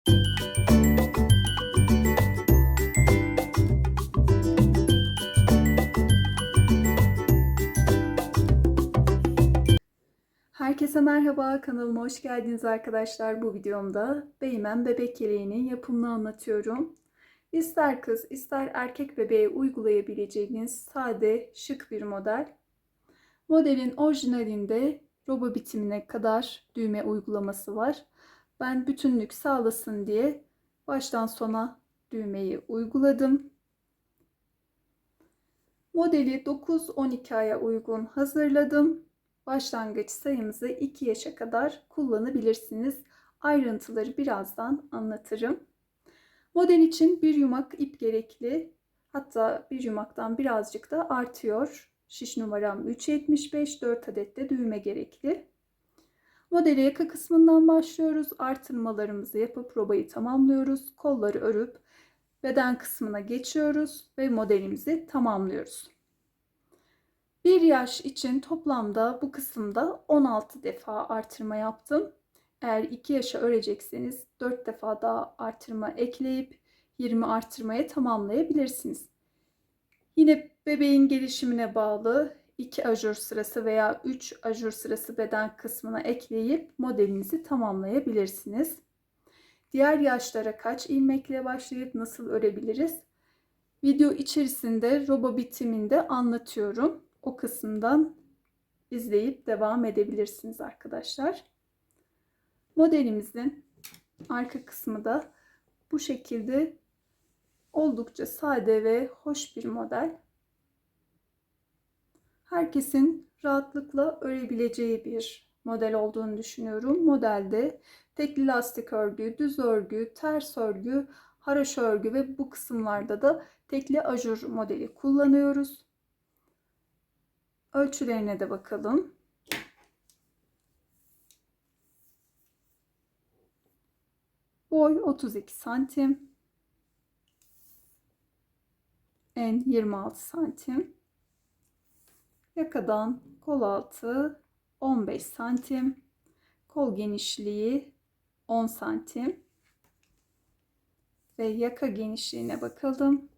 Herkese merhaba, kanalıma hoş geldiniz arkadaşlar. Bu videomda Beymen bebek yeleğinin yapımını anlatıyorum. İster kız ister erkek bebeğe uygulayabileceğiniz sade, şık bir model. Modelin orijinalinde roba bitimine kadar düğme uygulaması var. Ben bütünlük sağlasın diye baştan sona düğmeyi uyguladım. Modeli 9-12 aya uygun hazırladım. Başlangıç sayımızı 2 yaşa kadar kullanabilirsiniz. Ayrıntıları birazdan anlatırım. Model için bir yumak ip gerekli. Hatta bir yumaktan birazcık da artıyor. Şiş numaram 3.75, 4 adet de düğme gerekli. Modele yaka kısmından başlıyoruz. Artırmalarımızı yapıp robayı tamamlıyoruz. Kolları örüp beden kısmına geçiyoruz ve modelimizi tamamlıyoruz. 1 yaş için toplamda bu kısımda 16 defa artırma yaptım. Eğer 2 yaşa örecekseniz 4 defa daha artırma ekleyip 20 artırmaya tamamlayabilirsiniz. Yine bebeğin gelişimine bağlı 2 ajur sırası veya 3 ajur sırası beden kısmına ekleyip modelinizi tamamlayabilirsiniz. Diğer yaşlara kaç ilmekle başlayıp nasıl örebiliriz? Video içerisinde roba bitiminde anlatıyorum. O kısımdan izleyip devam edebilirsiniz arkadaşlar. Modelimizin arka kısmı da bu şekilde oldukça sade ve hoş bir model. Herkesin rahatlıkla örebileceği bir model olduğunu düşünüyorum. Modelde tekli lastik örgü, düz örgü, ters örgü, haraşo örgü ve bu kısımlarda da tekli ajur modeli kullanıyoruz. Ölçülerine de bakalım. Boy 32 santim. En 26 santim. Yakadan kol altı 15 santim. Kol genişliği 10 santim. Ve yaka genişliğine bakalım.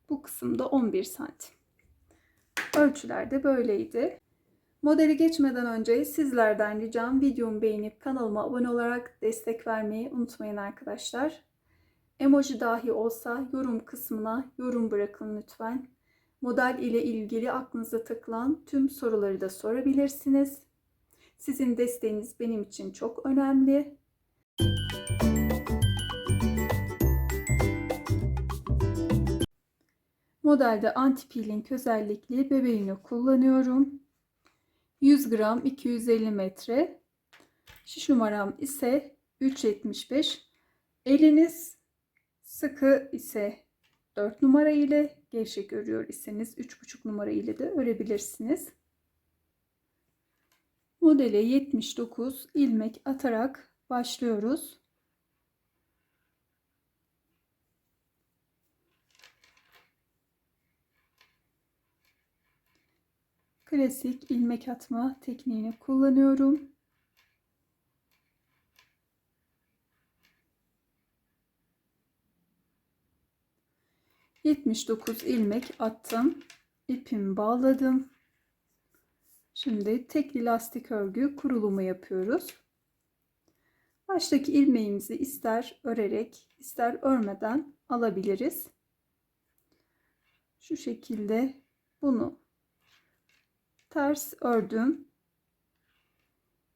Bu kısımda 11 santim. Ölçüler de böyleydi. Modeli geçmeden önce sizlerden ricam videomu beğenip kanalıma abone olarak destek vermeyi unutmayın arkadaşlar. Emoji dahi olsa yorum kısmına yorum bırakın lütfen. Model ile ilgili aklınıza takılan tüm soruları da sorabilirsiniz. Sizin desteğiniz benim için çok önemli. Modelde anti-peeling özellikli bebeğini kullanıyorum. 100 gram 250 metre. Şiş numaram ise 3.75. Eliniz sıkı ise 4 numara ile, gevşek örüyor iseniz 3,5 numara ile de örebilirsiniz. Modele 79 ilmek atarak başlıyoruz. Klasik ilmek atma tekniğini kullanıyorum. ...79 ilmek attım. İpimi bağladım. Şimdi tekli lastik örgü kurulumu yapıyoruz. Baştaki ilmeğimizi ister örerek ister örmeden alabiliriz. Şu şekilde bunu ters ördüm.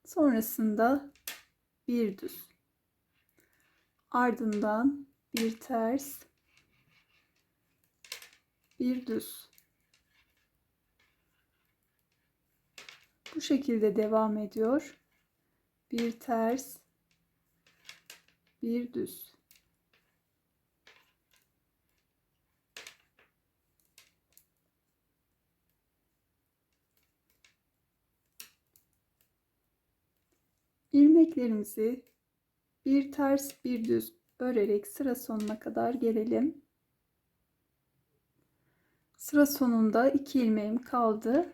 Sonrasında bir düz. Ardından bir ters, bir düz. Bu şekilde devam ediyor. Bir ters, bir düz. İlmeklerimizi bir ters, bir düz örerek sıra sonuna kadar gelelim. Sıra sonunda 2 ilmeğim kaldı.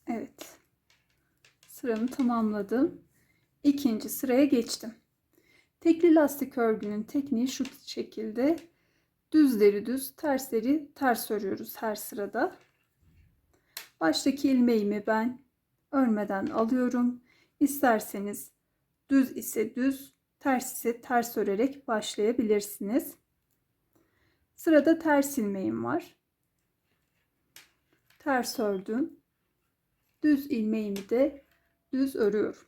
Evet. Sıramı tamamladım. ikinci sıraya geçtim. Tekli lastik örgünün tekniği şu şekilde. Düzleri düz, tersleri ters örüyoruz her sırada. Baştaki ilmeğimi ben örmeden alıyorum. İsterseniz düz ise düz, ters ise ters örerek başlayabilirsiniz. Sırada ters ilmeğim var. Ters ördüm. Düz ilmeğimi de düz örüyorum.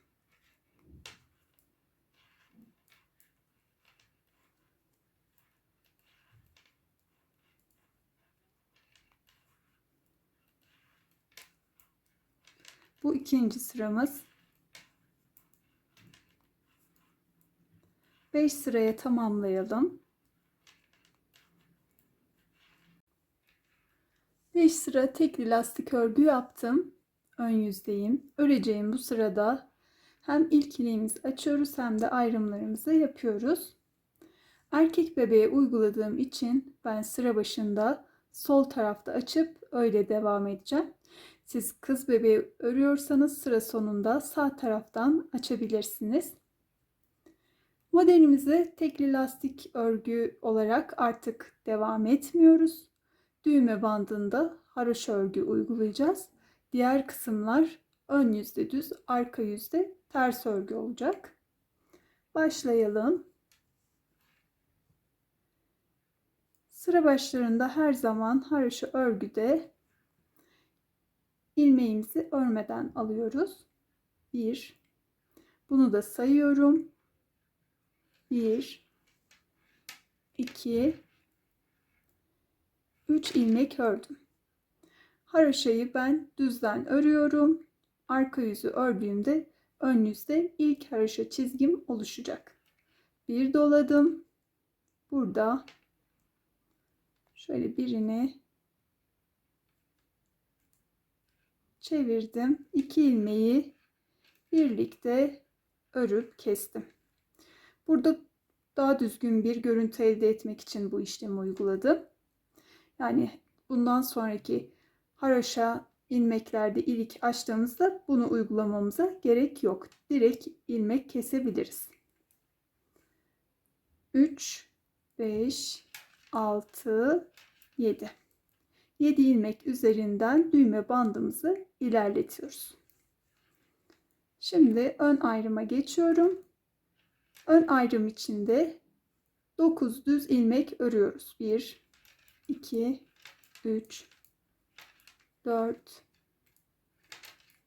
Bu ikinci sıramız. 5 sıraya tamamlayalım. 5 sıra tekli lastik örgü yaptım. Ön yüzdeyim. Öreceğim bu sırada hem ilk ilmeğimizi açıyoruz hem de ayrımlarımızı yapıyoruz. Erkek bebeğe uyguladığım için ben sıra başında sol tarafta açıp öyle devam edeceğim. Siz kız bebeği örüyorsanız sıra sonunda sağ taraftan açabilirsiniz. Modelimize tekli lastik örgü olarak artık devam etmiyoruz. Düğme bandında haroşa örgü uygulayacağız. Diğer kısımlar ön yüzde düz, arka yüzde ters örgü olacak. Başlayalım. Sıra başlarında her zaman haroşa örgüde ilmeğimizi örmeden alıyoruz. 1. Bunu da sayıyorum. 1, 2, 3 ilmek ördüm. Haroşayı ben düzden örüyorum. Arka yüzü ördüğümde ön yüzde ilk haroşa çizgim oluşacak. Bir doladım. Burada şöyle birini çevirdim. 2 ilmeği birlikte örüp kestim. Burada daha düzgün bir görüntü elde etmek için bu işlemi uyguladım. Yani bundan sonraki haroşa ilmeklerde ilik açtığımızda bunu uygulamamıza gerek yok. Direkt ilmek kesebiliriz. 3, 5, 6, 7. 7 ilmek üzerinden düğme bandımızı ilerletiyoruz. Şimdi ön ayrıma geçiyorum. Ön ayrım içinde 9 düz ilmek örüyoruz. 1, 2, 3, 4,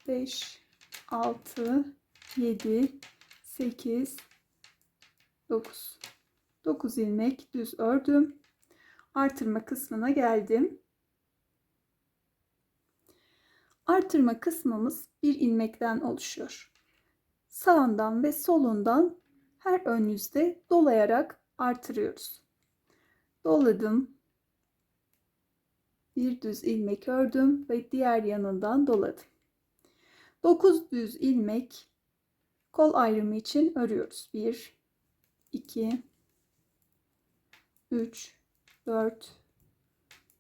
5, 6, 7, 8, 9. 9 ilmek düz ördüm. Artırma kısmına geldim. Artırma kısmımız bir ilmekten oluşuyor. Sağından ve solundan her ön yüzde dolayarak artırıyoruz. Doladım. Bir düz ilmek ördüm ve diğer yanından doladım. 9 düz ilmek kol ayrımı için örüyoruz. 1, 2, 3, 4,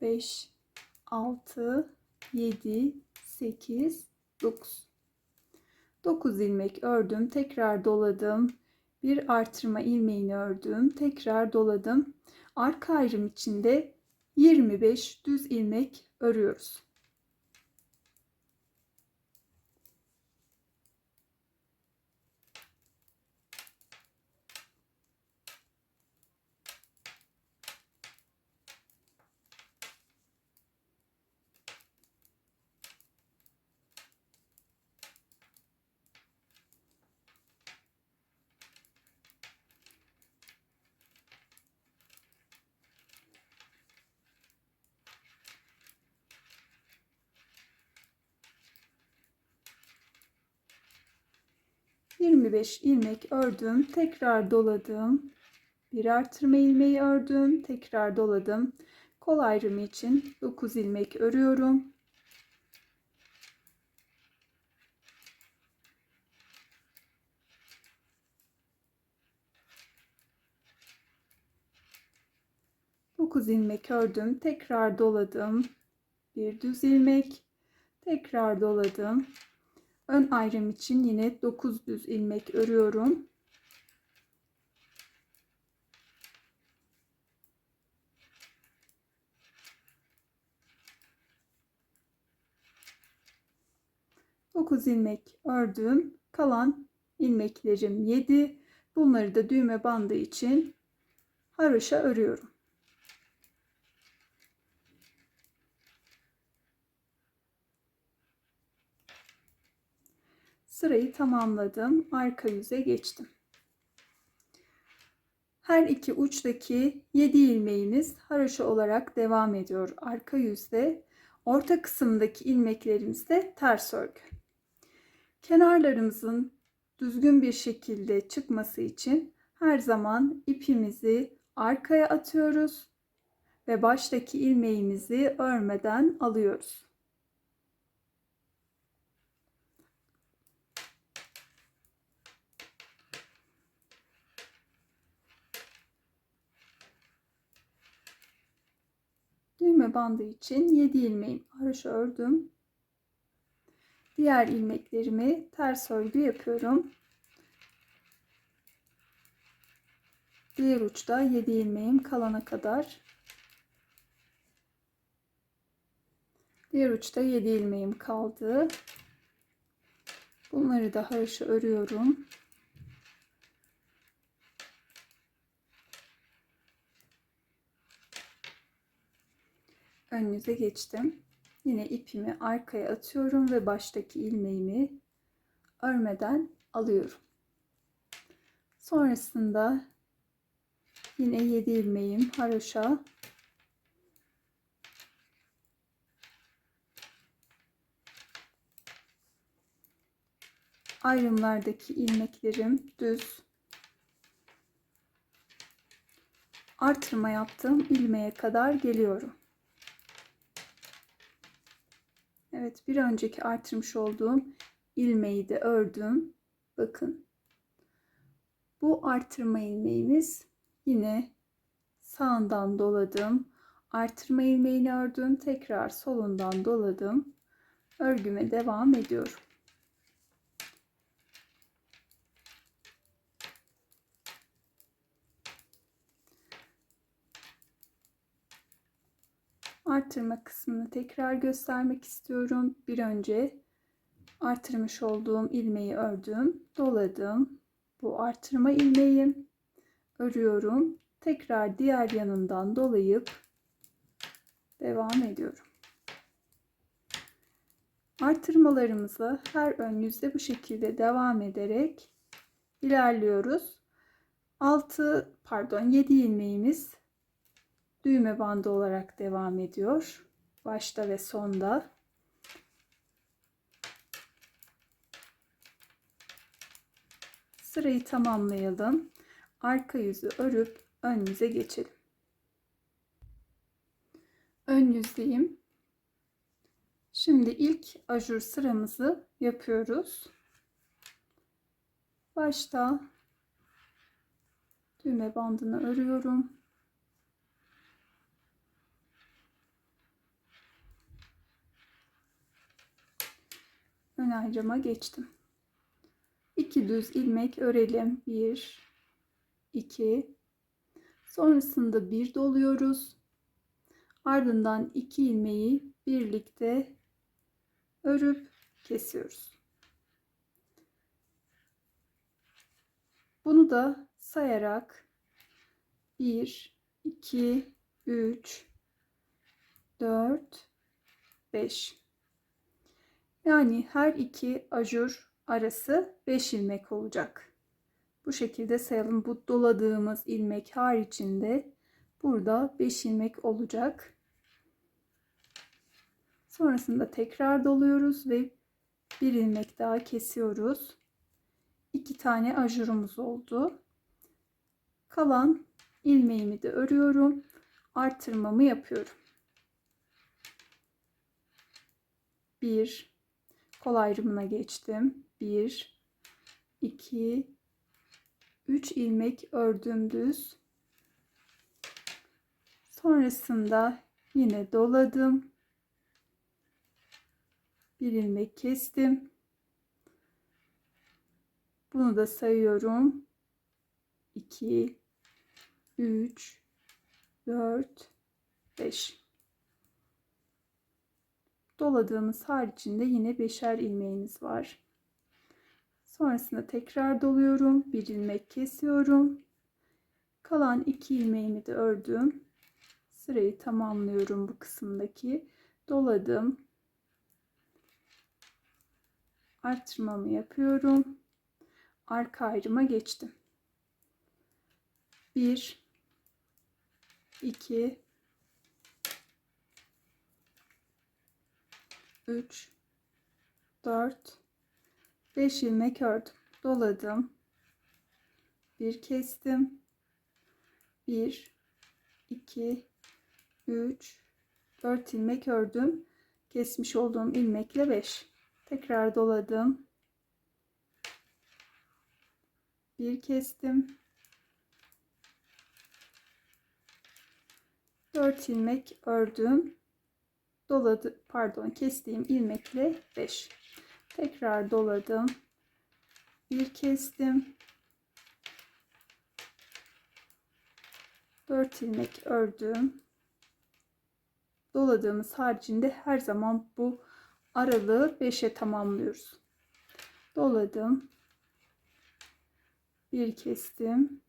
5, 6, 7, 8, 9. 9 ilmek ördüm. Tekrar doladım. Bir artırma ilmeğini ördüm. Tekrar doladım. Arka ayrım içinde 25 düz ilmek örüyoruz. ...25 ilmek ördüm. Tekrar doladım. Bir artırma ilmeği ördüm. Tekrar doladım. Kol ayrımı için 9 ilmek örüyorum. Dokuz ilmek ördüm. Tekrar doladım. Bir düz ilmek. Tekrar doladım. Ön ayrım için yine 9 düz ilmek örüyorum. Dokuz ilmek ördüm. Kalan ilmeklerim 7. Bunları da düğme bandı için haroşa örüyorum. Sırayı tamamladım. Arka yüze geçtim. Her iki uçtaki 7 ilmeğimiz haroşa olarak devam ediyor arka yüzde. Orta kısımdaki ilmeklerimiz de ters örgü. Kenarlarımızın düzgün bir şekilde çıkması için her zaman ipimizi arkaya atıyoruz ve baştaki ilmeğimizi örmeden alıyoruz. Düğme bandı için 7 ilmeğim haroşa ördüm. Diğer ilmeklerimi ters örgü yapıyorum. Diğer uçta 7 ilmeğim kalana kadar. Diğer uçta 7 ilmeğim kaldı. Bunları da haroşa örüyorum. Ön yüze geçtim. Yine ipimi arkaya atıyorum ve baştaki ilmeğimi örmeden alıyorum. Sonrasında yine 7 ilmeğim haroşa, ayrımlardaki ilmeklerim düz, artırma yaptığım ilmeğe kadar geliyorum. Evet, bir önceki artırmış olduğum ilmeği de ördüm. Bakın. Bu artırma ilmeğimiz yine sağından doladım. Artırma ilmeğini ördüm. Tekrar solundan doladım. Örgüme devam ediyorum. Artırma kısmını tekrar göstermek istiyorum. Bir önce artırmış olduğum ilmeği ördüm, doladım. Bu artırma ilmeğim, örüyorum. Tekrar diğer yanından dolayıp devam ediyorum. Artırmalarımızı her ön yüzde bu şekilde devam ederek ilerliyoruz. 7 ilmeğimiz düğme bandı olarak devam ediyor. Başta ve sonda. Sırayı tamamlayalım. Arka yüzü örüp ön yüze geçelim. Ön yüzdeyim. Şimdi ilk ajur sıramızı yapıyoruz. Başta düğme bandını örüyorum. Ön ayrıma geçtim. 2 düz ilmek örelim. 1 2 sonrasında bir doluyoruz. Ardından 2 ilmeği birlikte örüp kesiyoruz. Bunu da sayarak 1 2 3 4 5, yani her iki ajur arası 5 ilmek olacak. Bu şekilde sayalım. Bu doladığımız ilmek haricinde burada 5 ilmek olacak. Sonrasında tekrar doluyoruz ve bir ilmek daha kesiyoruz. 2 tane ajurumuz oldu. Kalan ilmeğimi de örüyorum. Artırmamı yapıyorum. 1 kol ayrımına geçtim. 1 2 3 ilmek ördüm düz. Sonrasında yine doladım. Bir ilmek kestim. Bunu da sayıyorum. 2, 3, 4, 5. Doladığımız haricinde yine 5'er ilmeğimiz var. Sonrasında tekrar doluyorum. Bir ilmek kesiyorum. Kalan 2 ilmeğimi de ördüm. Sırayı tamamlıyorum bu kısımdaki. Doladım. Artırmamı yapıyorum. Arka ayrıma geçtim. 1, 2, 3, 4, 5 ilmek ördüm. Doladım. Bir kestim. 1, 2, 3, 4 ilmek ördüm. Kesmiş olduğum ilmekle 5. Tekrar doladım. Bir kestim. 4 ilmek ördüm. Kestiğim ilmekle 5. Tekrar doladım. Bir kestim. 4 ilmek ördüm. Doladığımız haricinde her zaman bu aralığı 5'e tamamlıyoruz. Doladım. Bir kestim.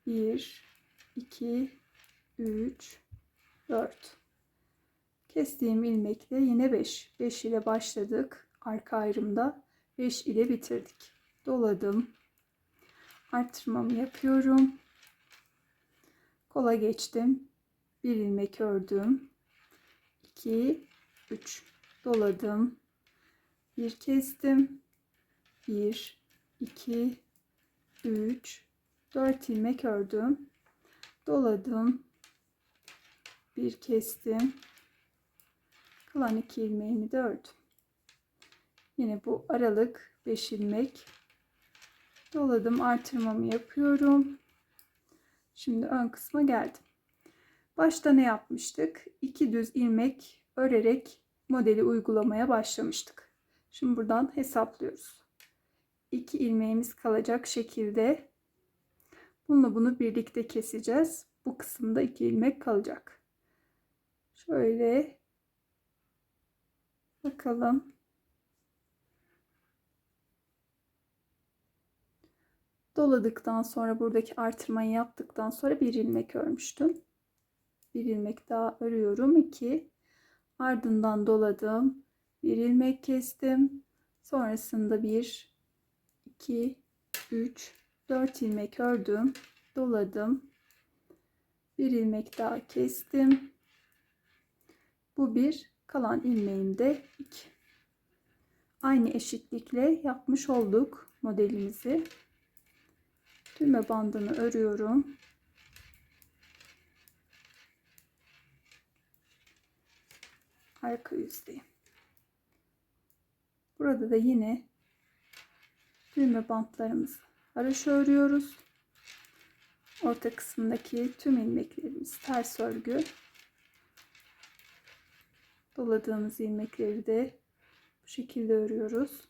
1, 2, 3, 4. Kestiğim ilmekle yine 5. 5 ile başladık. Arka ayrımda 5 ile bitirdik. Doladım. Artırmamı yapıyorum. Kola geçtim. Bir ilmek ördüm. 2, 3. Doladım. Bir kestim. 1, 2, 3, 4 ilmek ördüm. Doladım. Bir kestim. Kalan 2 ilmeğimi de ördüm. Yine bu aralık 5 ilmek. Doladım. Artırmamı yapıyorum. Şimdi ön kısma geldim. Başta ne yapmıştık? 2 düz ilmek örerek modeli uygulamaya başlamıştık. Şimdi buradan hesaplıyoruz. 2 ilmeğimiz kalacak şekilde bununla bunu birlikte keseceğiz. Bu kısımda 2 ilmek kalacak. Şöyle bakalım. Doladıktan sonra buradaki artırmayı yaptıktan sonra bir ilmek örmüştüm. Bir ilmek daha örüyorum. 2. Ardından doladım. Bir ilmek kestim. Sonrasında 1, 2, 3, 4 ilmek ördüm. Doladım. Bir ilmek daha kestim. Bu bir. Kalan ilmeğim de 2. Aynı eşitlikle yapmış olduk modelimizi. Düğme bandını örüyorum. Arka yüzdeyim. Burada da yine düğme bantlarımızı haroşa örüyoruz. Orta kısımdaki tüm ilmeklerimiz ters örgü. Doladığımız ilmekleri de bu şekilde örüyoruz.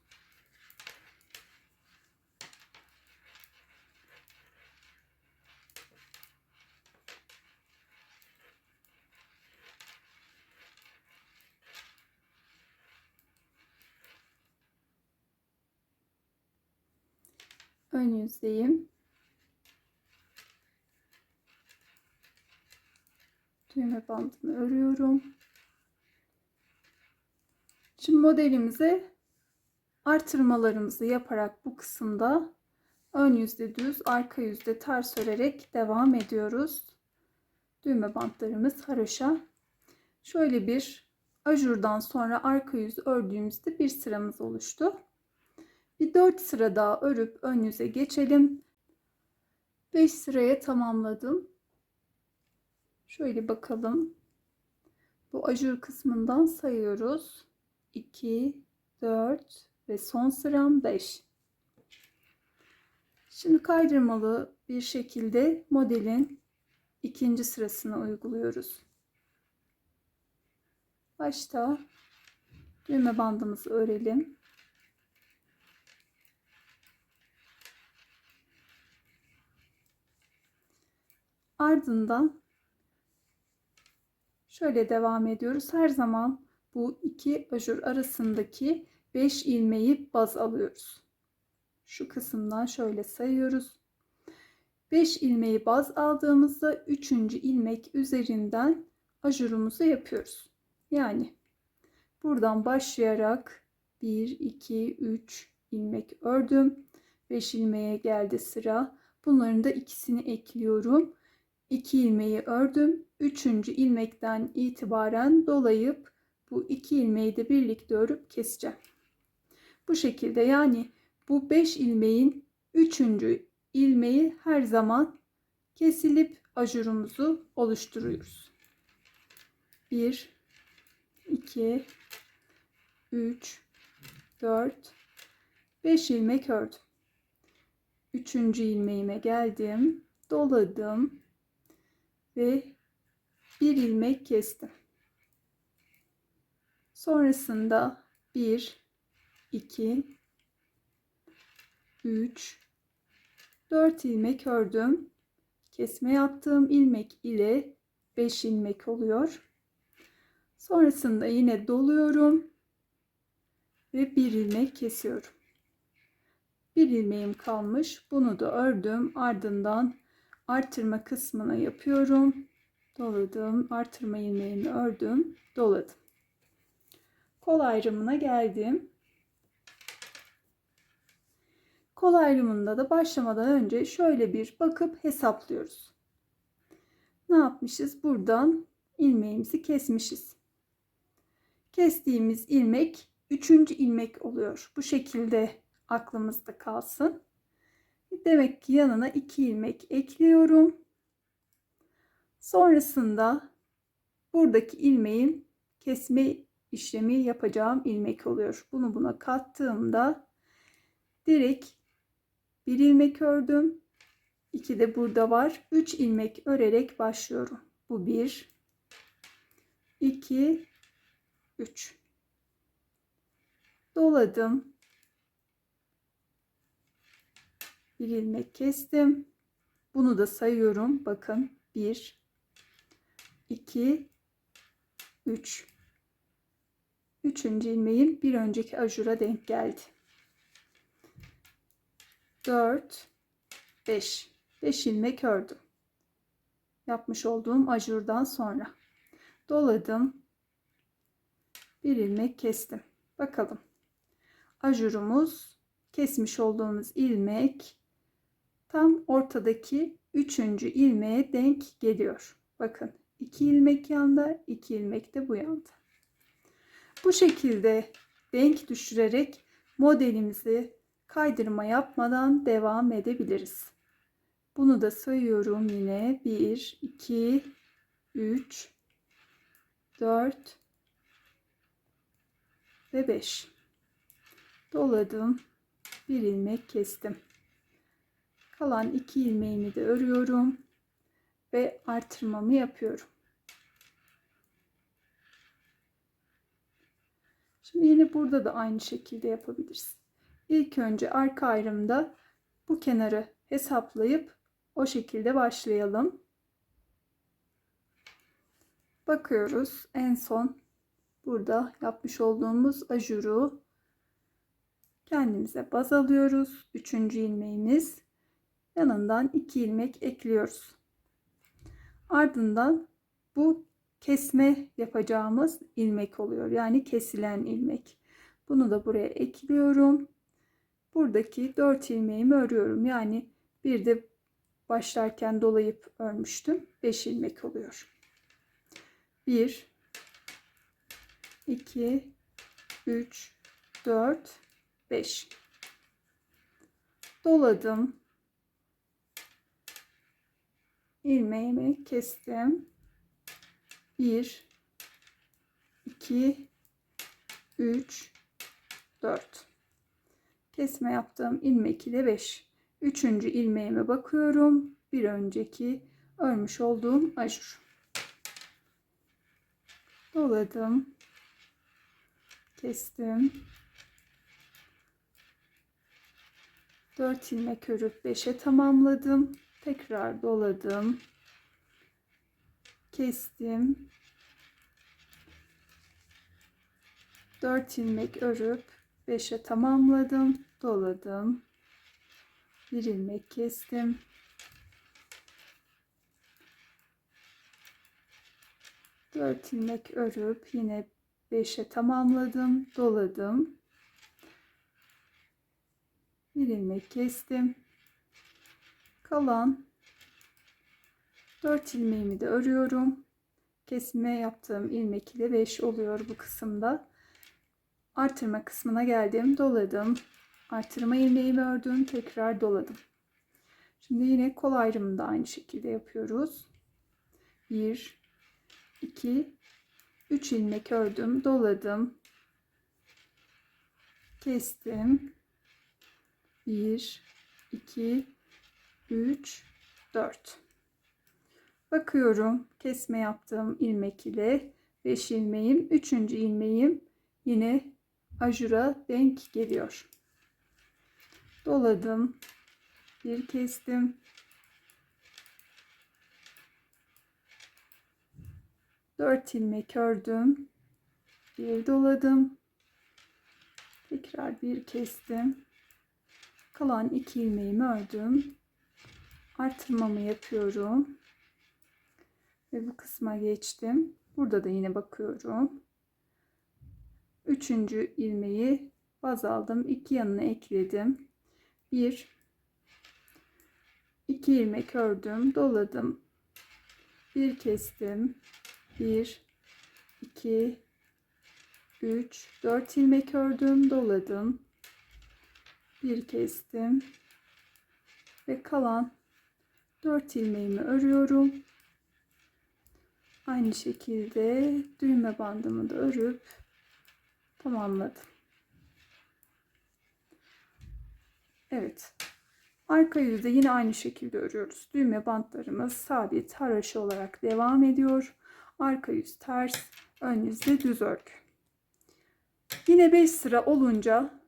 Ön yüzdeyim. Düğme bandını örüyorum. Şimdi modelimize artırmalarımızı yaparak bu kısımda ön yüzde düz, arka yüzde ters örerek devam ediyoruz. Düğme bantlarımız haroşa. Şöyle bir ajurdan sonra arka yüz ördüğümüzde bir sıramız oluştu. Bir 4 sıra daha örüp ön yüze geçelim. 5 sıraya tamamladım. Şöyle bakalım. Bu ajur kısmından sayıyoruz. 2, 4 ve son sıram 5. Şimdi kaydırmalı bir şekilde modelin ikinci sırasını uyguluyoruz. Başta düğme bandımızı örelim. Ardından şöyle devam ediyoruz. Her zaman bu iki ajur arasındaki 5 ilmeği baz alıyoruz. Şu kısımdan şöyle sayıyoruz. 5 ilmeği baz aldığımızda 3. ilmek üzerinden ajurumuzu yapıyoruz. Yani buradan başlayarak 1, 2, 3 ilmek ördüm. 5 ilmeğe geldi sıra. Bunların da ikisini ekliyorum. 2 ilmeği ördüm. 3. ilmekten itibaren dolayıp bu 2 ilmeği de birlikte örüp keseceğim. Bu şekilde, yani bu 5 ilmeğin 3. ilmeği her zaman kesilip ajurumuzu oluşturuyoruz. 1, 2, 3, 4, 5 ilmek ördüm. 3. ilmeğime geldim, doladım ve 1 ilmek kestim. Sonrasında 1, 2, 3, 4 ilmek ördüm. Kesme yaptığım ilmek ile 5 ilmek oluyor. Sonrasında yine doluyorum ve 1 ilmek kesiyorum. 1 ilmeğim kalmış. Bunu da ördüm. Ardından artırma kısmına yapıyorum. Doladım. Artırma ilmeğimi ördüm. Doladım. Kol ayrımına geldim. Kol ayrımında da başlamadan önce şöyle bir bakıp hesaplıyoruz. Ne yapmışız? Buradan ilmeğimizi kesmişiz. Kestiğimiz ilmek 3. ilmek oluyor. Bu şekilde aklımızda kalsın. Demek ki yanına 2 ilmek ekliyorum. Sonrasında buradaki ilmeğin kesme işlemi yapacağım ilmek oluyor. Bunu buna kattığımda direkt 1 ilmek ördüm. 2 de burada var. 3 ilmek örerek başlıyorum. Bu 1, 2, 3. Doladım. 1 ilmek kestim. Bunu da sayıyorum. Bakın 1, 2, 3. 3. ilmeğim bir önceki ajura denk geldi. 4, 5. 5 ilmek ördüm. Yapmış olduğum ajurdan sonra. Doladım. 1 ilmek kestim. Bakalım. Ajurumuz, kesmiş olduğumuz ilmek tam ortadaki 3. ilmeğe denk geliyor. Bakın 2 ilmek yanda, 2 ilmek de bu yanda. Bu şekilde denk düşürerek modelimizi kaydırma yapmadan devam edebiliriz. Bunu da sayıyorum yine. 1, 2, 3, 4 ve 5. Doladım. 1 ilmek kestim. Kalan 2 ilmeğimi de örüyorum ve artırmamı yapıyorum. Şimdi yine burada da aynı şekilde yapabiliriz. İlk önce arka ayrımda bu kenarı hesaplayıp o şekilde başlayalım. Bakıyoruz. En son burada yapmış olduğumuz ajuru kendimize baz alıyoruz. 3. ilmeğimiz. Yanından 2 ilmek ekliyoruz. Ardından bu kesme yapacağımız ilmek oluyor. Yani kesilen ilmek. Bunu da buraya ekliyorum. Buradaki 4 ilmeğimi örüyorum. Yani bir de başlarken dolayıp örmüştüm. 5 ilmek oluyor. 1, 2, 3, 4, 5. Doladım. İlmeğimi kestim. 1, 2, 3, 4. Kesme yaptığım ilmek ile 5. 3. ilmeğime bakıyorum. Bir önceki örmüş olduğum ajur. Doladım. Kestim. 4 ilmek örüp 5'e tamamladım. Tekrar doladım. kestim. 4 ilmek örüp 5'e tamamladım, doladım. 1 ilmek kestim. 4 ilmek örüp yine 5'e tamamladım, doladım. 1 ilmek kestim. Kalan 4 ilmeğimi de örüyorum. Kesme yaptığım ilmek ile 5 oluyor bu kısımda. Artırma kısmına geldim, doladım. Artırma ilmeğimi ördüm, tekrar doladım. Şimdi yine kol ayrımını da aynı şekilde yapıyoruz. 1 2 3 ilmek ördüm, doladım. Kestim. 1 2 3 4. Bakıyorum, kesme yaptığım ilmek ile 5 ilmeğim, 3. ilmeğim yine ajura denk geliyor. Doladım. Bir kestim. Dört ilmek ördüm. Bir doladım. Tekrar bir kestim. Kalan 2 ilmeğimi ördüm. Artırmamı yapıyorum. Ve bu kısma geçtim. Burada da yine bakıyorum. 3. ilmeği baz aldım. 2 yanına ekledim. 1 2 ilmek ördüm, doladım. Bir kestim. 1 2 3 4 ilmek ördüm, doladım. Bir kestim. Ve kalan 4 ilmeğimi örüyorum. Aynı şekilde düğme bandımı da örüp tamamladım. Evet. Arka yüzde yine aynı şekilde örüyoruz. Düğme bantlarımız sabit haraşo olarak devam ediyor. Arka yüz ters, ön yüzde düz örgü. Yine 5 sıra olunca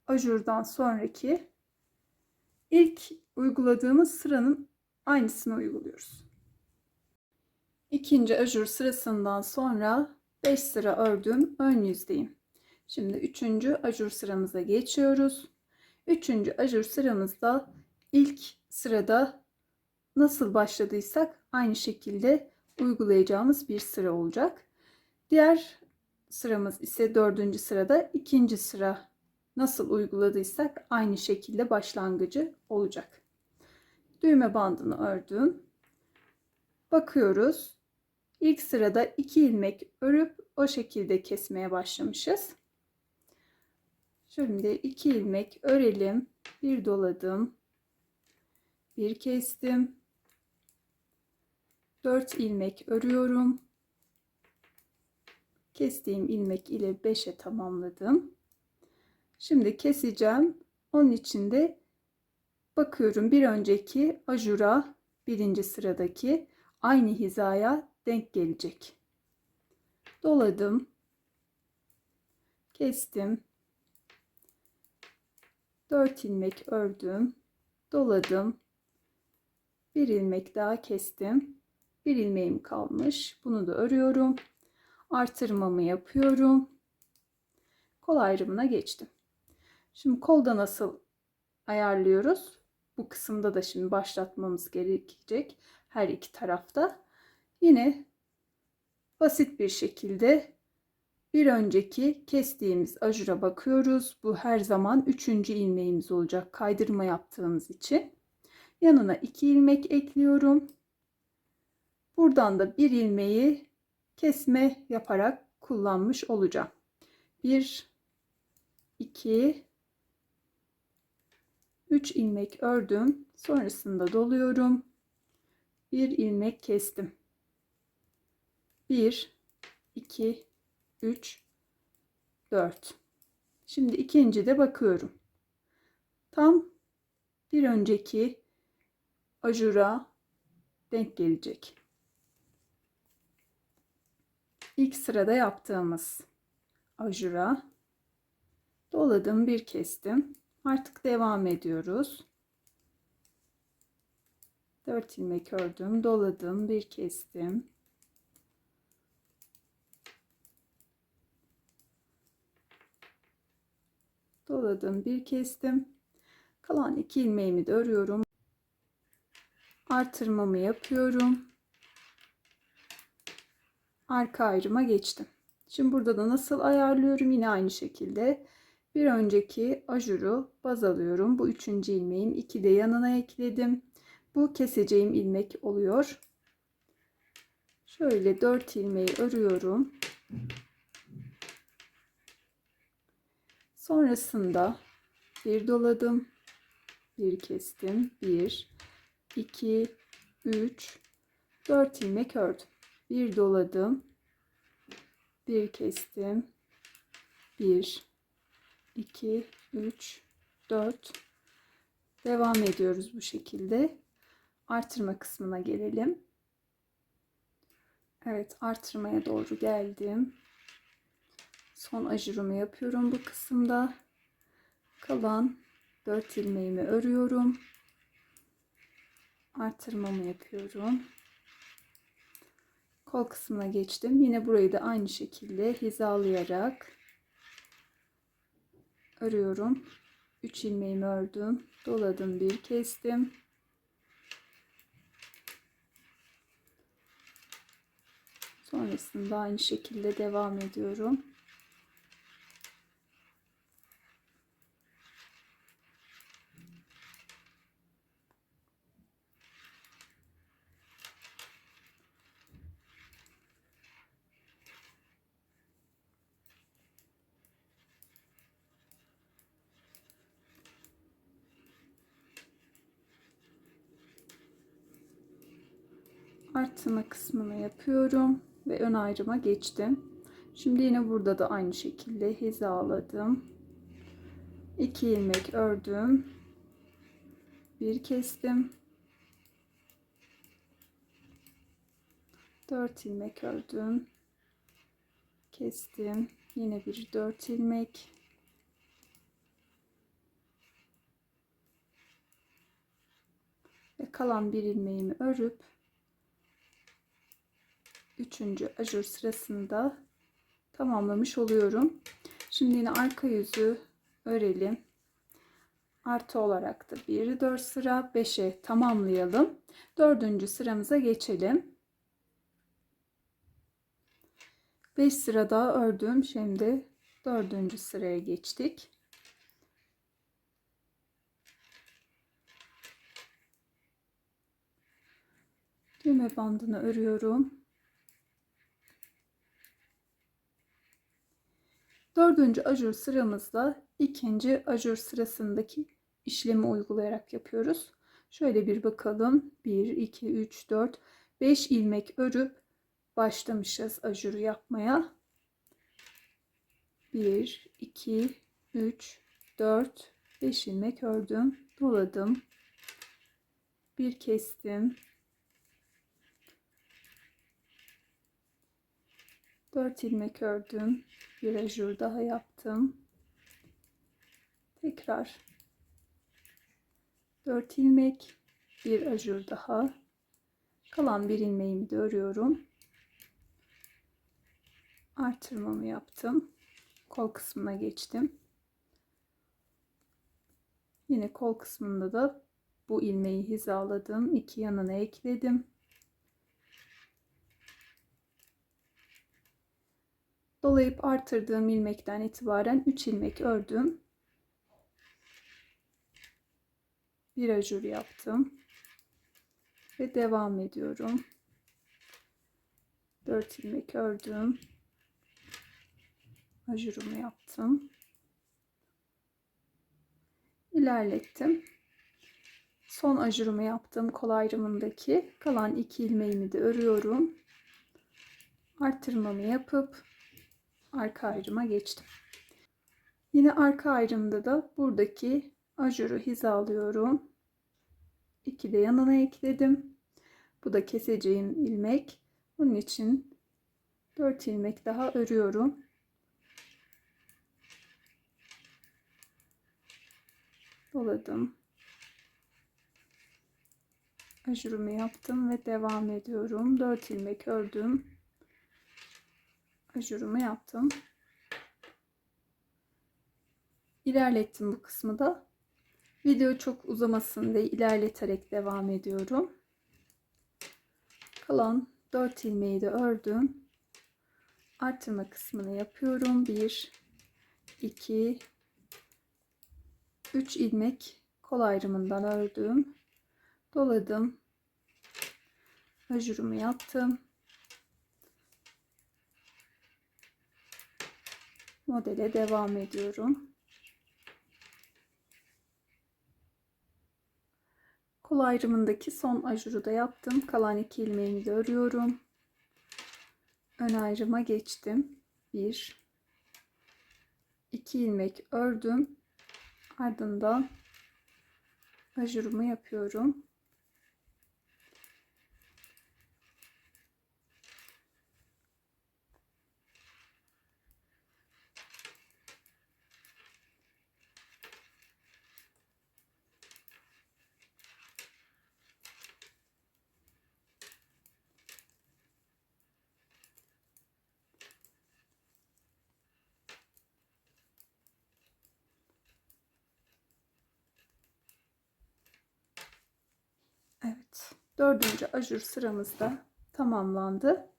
ajurdan sonraki ilk uyguladığımız sıranın aynısını uyguluyoruz. İkinci ajur sırasından sonra 5 sıra ördüm, ön yüzdeyim. Şimdi 3. ajur sıramıza geçiyoruz. 3. ajur sıramızda ilk sırada nasıl başladıysak aynı şekilde uygulayacağımız bir sıra olacak. Diğer sıramız ise 4. sırada 2. sıra nasıl uyguladıysak aynı şekilde başlangıcı olacak. Düğme bandını ördüm. Bakıyoruz. İlk sırada 2 ilmek örüp o şekilde kesmeye başlamışız. Şimdi 2 ilmek örelim. Bir doladım. Bir kestim. 4 ilmek örüyorum. Kestiğim ilmek ile 5'e tamamladım. Şimdi keseceğim. Onun için de bakıyorum bir önceki ajura, birinci sıradaki aynı hizaya denk gelecek. Doladım. Kestim. 4 ilmek ördüm. Doladım. Bir ilmek daha kestim. Bir ilmeğim kalmış. Bunu da örüyorum. Artırmamı yapıyorum. Kol ayrımına geçtim. Şimdi kolda nasıl ayarlıyoruz? Bu kısımda da şimdi başlatmamız gerekecek. Her iki tarafta. Yine basit bir şekilde bir önceki kestiğimiz ajura bakıyoruz. Bu her zaman 3. ilmeğimiz olacak kaydırma yaptığımız için. Yanına 2 ilmek ekliyorum. Buradan da bir ilmeği kesme yaparak kullanmış olacağım. 1 2 3 ilmek ördüm. Sonrasında doluyorum. Bir ilmek kestim. 1 2 3 4. Şimdi ikinci de bakıyorum. Tam bir önceki ajura denk gelecek. İlk sırada yaptığımız ajura. Doladım, bir kestim. Artık devam ediyoruz. 4 ilmek ördüm, doladım, bir kestim. Doladım, bir kestim. Kalan 2 ilmeğimi de örüyorum. Artırmamı yapıyorum. Arka ayrıma geçtim. Şimdi burada da nasıl ayarlıyorum? Yine aynı şekilde bir önceki ajuru baz alıyorum. Bu 3. ilmeğin 2 de yanına ekledim. Bu keseceğim ilmek oluyor. Şöyle 4 ilmeği örüyorum. Sonrasında bir doladım, bir kestim. 1 2 3 4 ilmek ördüm. Bir doladım, bir kestim. 1 2 3 4 devam ediyoruz bu şekilde. Artırma kısmına gelelim. Evet, artırmaya doğru geldim. Son ajurumu yapıyorum bu kısımda. Kalan 4 ilmeğimi örüyorum. Artırmamı yapıyorum. Kol kısmına geçtim. Yine burayı da aynı şekilde hizalayarak örüyorum. 3 ilmeğimi ördüm. Doladım, bir kestim. Sonrasında aynı şekilde devam ediyorum. Artırma kısmını yapıyorum ve ön ayrıma geçtim. Şimdi yine burada da aynı şekilde hizaladım. 2 ilmek ördüm. Bir kestim. 4 ilmek ördüm. Kestim. Yine bir 4 ilmek. Ve kalan bir ilmeğimi örüp 3. ajur sırasında tamamlamış oluyorum. Şimdi yine arka yüzü örelim. Artı olarak da 1 4 sıra 5'e tamamlayalım. 4. sıramıza geçelim. 5 sıra daha ördüm. Şimdi 4. sıraya geçtik. Düğme bandını örüyorum. 4. ajur sıramızda 2. ajur sırasındaki işlemi uygulayarak yapıyoruz. Şöyle bir bakalım. 1 2 3 4 5 ilmek örüp başlamışız ajuru yapmaya. 1 2 3 4 5 ilmek ördüm, doladım, bir kestim, 4 ilmek ördüm, bir ajur daha yaptım, tekrar 4 ilmek, bir ajur daha, kalan bir ilmeğimi de örüyorum, artırmamı yaptım, kol kısmına geçtim. Yine kol kısmında da bu ilmeği hizaladım, 2 yanına ekledim. Dolayıp artırdığım ilmekten itibaren 3 ilmek ördüm. Bir ajur yaptım. Ve devam ediyorum. 4 ilmek ördüm. Ajurumu yaptım. İlerlettim. Son ajurumu yaptım. Kol ayrımındaki kalan 2 ilmeğimi de örüyorum. Artırmamı yapıp arka ayrıma geçtim. Yine arka ayrımda da buradaki ajuru hizalıyorum. 2 de yanına ekledim. Bu da keseceğim ilmek. Bunun için 4 ilmek daha örüyorum. Doladım. Ajurumu yaptım ve devam ediyorum. 4 ilmek ördüm. Ajurumu yaptım. İlerlettim bu kısmı da. Video çok uzamasın diye ilerleterek devam ediyorum. Kalan 4 ilmeği de ördüm. Artırma kısmını yapıyorum. 1, 2, 3 ilmek kol ayrımından ördüm. Doladım. Ajurumu yaptım. Modele devam ediyorum. Kol ayrımındaki son ajuru da yaptım. Kalan 2 ilmeğimi de örüyorum. Ön ayrıma geçtim. 1, 2 ilmek ördüm. Ardından ajurumu yapıyorum. Evet, 4. ajur sıramız da tamamlandı.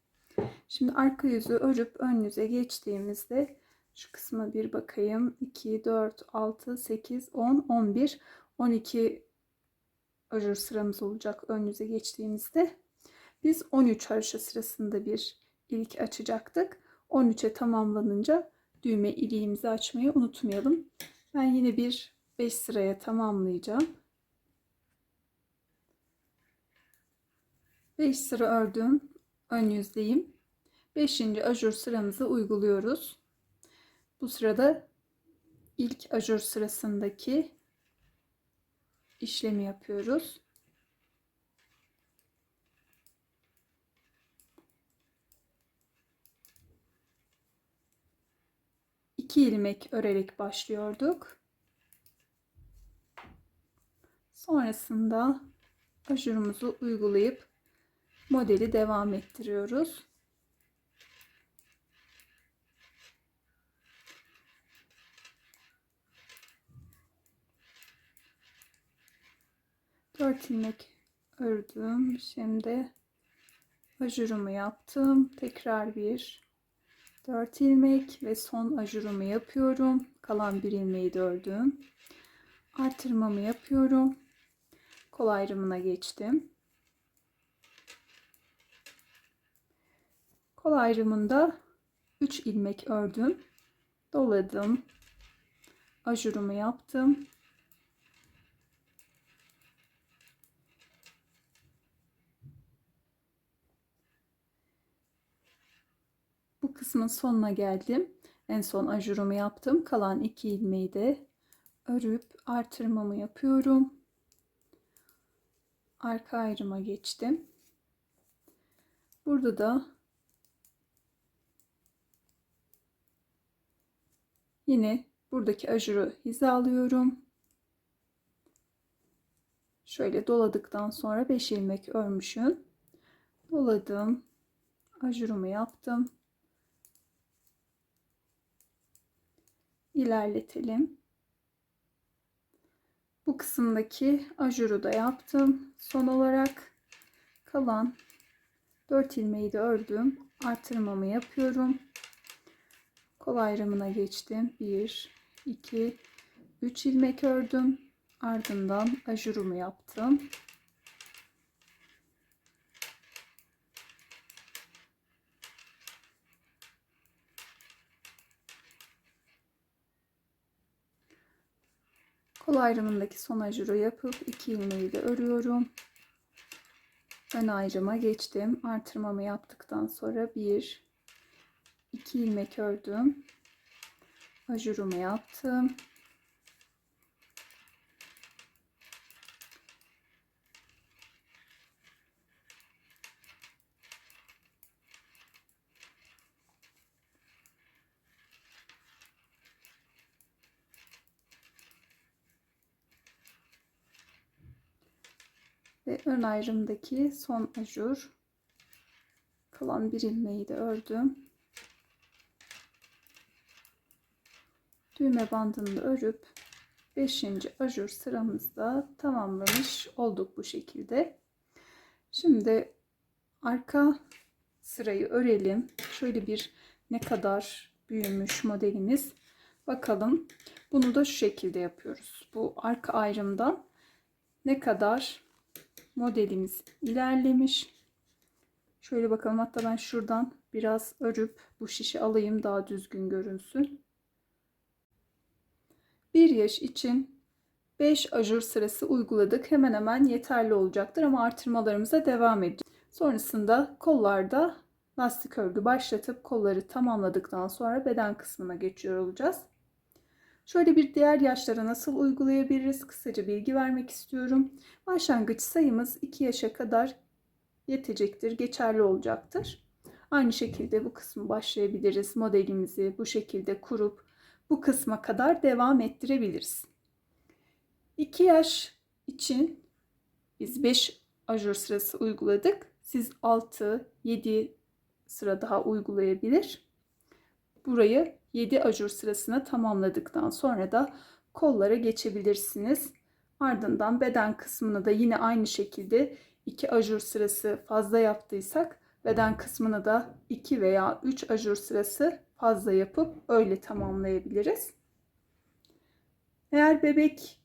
Şimdi arka yüzü örüp ön yüze geçtiğimizde şu kısma bir bakayım. 2, 4, 6, 8, 10, 11, 12 ajur sıramız olacak ön yüze geçtiğimizde. Biz 13 haroşa sırasında bir ilik açacaktık. 13'e tamamlanınca düğme iliğimizi açmayı unutmayalım. Ben yine bir 5 sıraya tamamlayacağım. 5 sıra ördüm. Ön yüzdeyim. 5. ajur sıramızı uyguluyoruz. Bu sırada ilk ajur sırasındaki işlemi yapıyoruz. İki ilmek örerek başlıyorduk. Sonrasında ajurumuzu uygulayıp modeli devam ettiriyoruz. Dört ilmek ördüm. Şimdi ajurumu yaptım. Tekrar 4 ilmek ve son ajurumu yapıyorum. Kalan bir ilmeği de ördüm. Artırmamı yapıyorum. Kol ayrımına geçtim. Kol ayrımında 3 ilmek ördüm. Doladım. Ajurumu yaptım. Bu kısmın sonuna geldim. En son ajurumu yaptım. Kalan 2 ilmeği de örüp artırmamı yapıyorum. Arka ayrıma geçtim. Burada da yine buradaki ajuru hizalıyorum. Şöyle doladıktan sonra 5 ilmek örmüşüm. Doladım. Ajurumu yaptım. İlerletelim. Bu kısımdaki ajuru da yaptım. Son olarak kalan 4 ilmeği de ördüm. Artırmamı yapıyorum. Kol ayrımına geçtim. 1, 2, 3 ilmek ördüm. Ardından ajurumu yaptım. Kol ayrımındaki son ajuru yapıp 2 ilmeği de örüyorum. Ön ayrıma geçtim. Artırmamı yaptıktan sonra 1, 2 ilmek ördüm. Ajurumu yaptım. Ve ön ayrımdaki son ajur. Kalan bir ilmeği de ördüm. Düğme bandını da örüp 5. ajur sıramızda tamamlamış olduk bu şekilde. Şimdi arka sırayı örelim. Şöyle bir ne kadar büyümüş modelimiz. Bakalım. Bunu da şu şekilde yapıyoruz. Bu arka ayrımdan ne kadar modelimiz ilerlemiş. Şöyle bakalım. Hatta ben şuradan biraz örüp bu şişi alayım, daha düzgün görünsün. Bir yaş için 5 ajur sırası uyguladık. Hemen hemen yeterli olacaktır ama artırmalarımıza devam edeceğiz. Sonrasında kollarda lastik örgü başlatıp kolları tamamladıktan sonra beden kısmına geçiyor olacağız. Şöyle bir diğer yaşlara nasıl uygulayabiliriz? Kısaca bilgi vermek istiyorum. Başlangıç sayımız 2 yaşa kadar yetecektir, geçerli olacaktır. Aynı şekilde bu kısmı başlayabiliriz. Modelimizi bu şekilde kurup bu kısma kadar devam ettirebiliriz. 2 yaş için biz 5 ajur sırası uyguladık. Siz 6-7 sıra daha uygulayabilir. Burayı 7 ajur sırasına tamamladıktan sonra da kollara geçebilirsiniz. Ardından beden kısmını da yine aynı şekilde 2 ajur sırası fazla yaptıysak beden kısmını da 2 veya 3 ajur sırası fazla yapıp öyle tamamlayabiliriz. Eğer bebek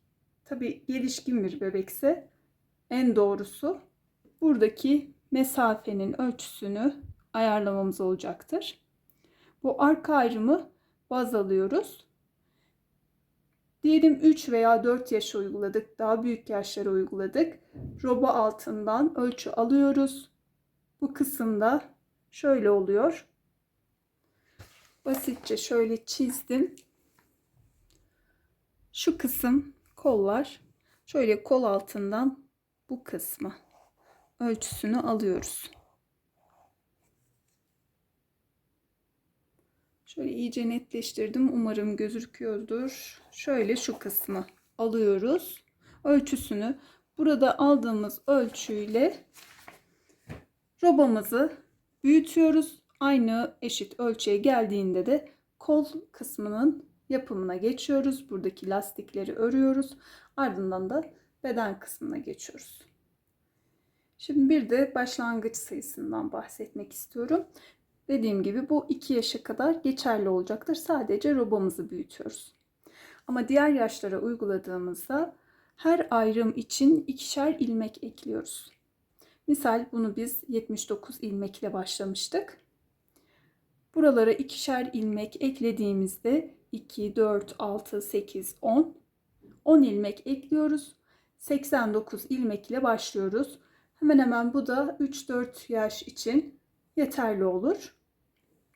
tabi gelişkin bir bebekse en doğrusu buradaki mesafenin ölçüsünü ayarlamamız olacaktır. Bu arka ayrımı baz alıyoruz. Diyelim 3 veya 4 yaş uyguladık. Daha büyük yaşlara uyguladık. Roba altından ölçü alıyoruz. Bu kısımda şöyle oluyor. Basitçe şöyle çizdim. Şu kısım kollar. Şöyle kol altından bu kısmı ölçüsünü alıyoruz. Şöyle iyice netleştirdim. Umarım gözüküyordur. Şöyle şu kısmı alıyoruz. Ölçüsünü burada aldığımız ölçüyle robamızı büyütüyoruz. Aynı eşit ölçüye geldiğinde de kol kısmının yapımına geçiyoruz. Buradaki lastikleri örüyoruz. Ardından da beden kısmına geçiyoruz. Şimdi bir de başlangıç sayısından bahsetmek istiyorum. Dediğim gibi bu 2 yaşa kadar geçerli olacaktır. Sadece robamızı büyütüyoruz. Ama diğer yaşlara uyguladığımızda her ayrım için 2'şer ilmek ekliyoruz. Misal bunu biz 79 ilmek ile başlamıştık. Buralara 2'şer ilmek eklediğimizde 2, 4, 6, 8, 10. 10 ilmek ekliyoruz. 89 ilmek ile başlıyoruz. Hemen hemen bu da 3-4 yaş için yeterli olur.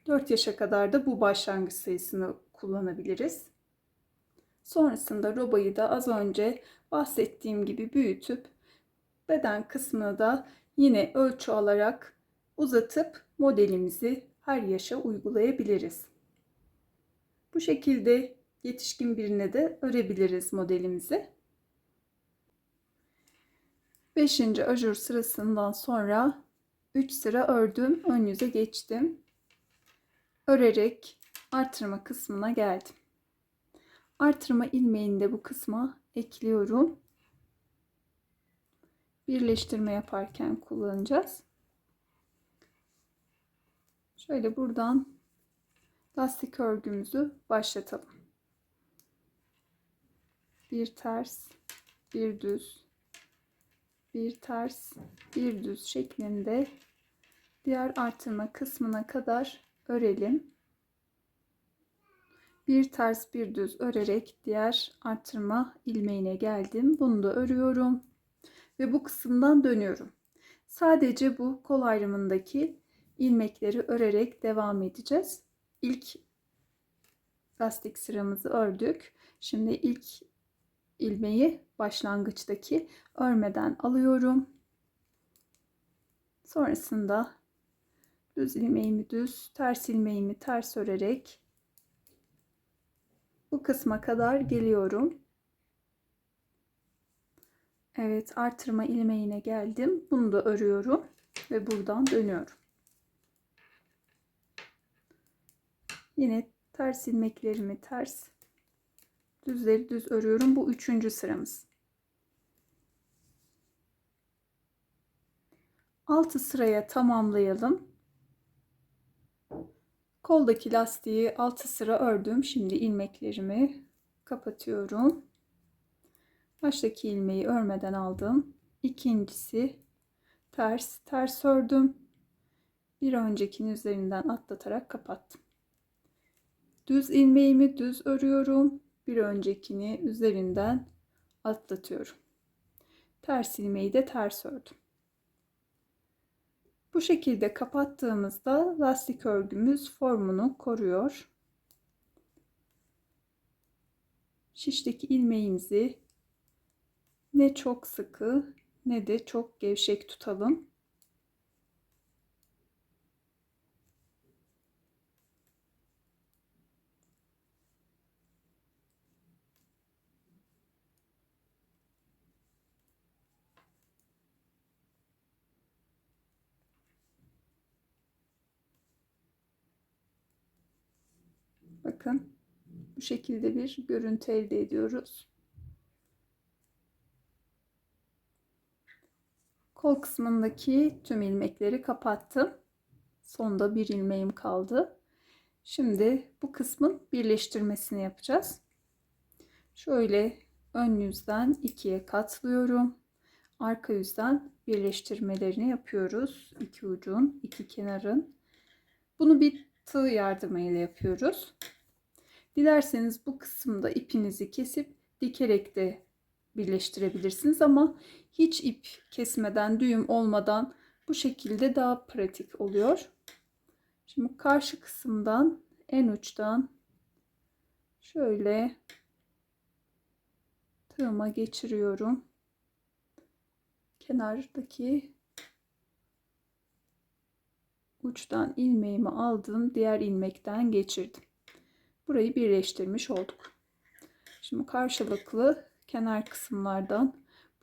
4 yaşa kadar da bu başlangıç sayısını kullanabiliriz. Sonrasında robayı da az önce bahsettiğim gibi büyütüp beden kısmını da yine ölçü alarak uzatıp modelimizi her yaşa uygulayabiliriz. Bu şekilde yetişkin birine de örebiliriz modelimizi. 5. ajur sırasından sonra 3 sıra ördüm. Ön yüze geçtim. Örerek artırma kısmına geldim. Artırma ilmeğini de bu kısma ekliyorum. Birleştirme yaparken kullanacağız. Şöyle buradan lastik örgümüzü başlatalım. Bir ters, bir düz, bir ters, bir düz şeklinde diğer artırma kısmına kadar örelim. Bir ters bir düz örerek diğer artırma ilmeğine geldim. Bunu da örüyorum ve bu kısımdan dönüyorum. Sadece bu kol ayrımındaki ilmekleri örerek devam edeceğiz. İlk lastik sıramızı ördük. Şimdi ilk ilmeği başlangıçtaki örmeden alıyorum. Sonrasında düz ilmeğimi düz, ters ilmeğimi ters örerek bu kısma kadar geliyorum. Evet, artırma ilmeğine geldim. Bunu da örüyorum ve buradan dönüyorum. Yine ters ilmeklerimi ters, düzleri düz örüyorum. Bu 3. sıramız. 6 sıraya tamamlayalım. Koldaki lastiği 6 sıra ördüm. Şimdi ilmeklerimi kapatıyorum. Baştaki ilmeği örmeden aldım. İkincisi ters, ters ördüm. Bir öncekinin üzerinden atlatarak kapattım. Düz ilmeğimi düz örüyorum. Bir öncekini üzerinden atlatıyorum. Ters ilmeği de ters ördüm. Bu şekilde kapattığımızda lastik örgümüz formunu koruyor. Şişteki ilmeğimizi ne çok sıkı ne de çok gevşek tutalım. Bakın bu şekilde bir görüntü elde ediyoruz. Kol kısmındaki tüm ilmekleri kapattım. Sonda bir ilmeğim kaldı. Şimdi bu kısmın birleştirmesini yapacağız. Şöyle ön yüzden ikiye katlıyorum. Arka yüzden birleştirmelerini yapıyoruz. İki ucun, iki kenarın. Bunu bir tığ yardımıyla yapıyoruz. Dilerseniz bu kısımda ipinizi kesip dikerek de birleştirebilirsiniz ama hiç ip kesmeden, düğüm olmadan bu şekilde daha pratik oluyor. Şimdi karşı kısımdan, en uçtan şöyle tığıma geçiriyorum. Kenardaki uçtan ilmeğimi aldım, diğer ilmekten geçirdim. Burayı birleştirmiş olduk. Şimdi karşılıklı kenar kısımlardan,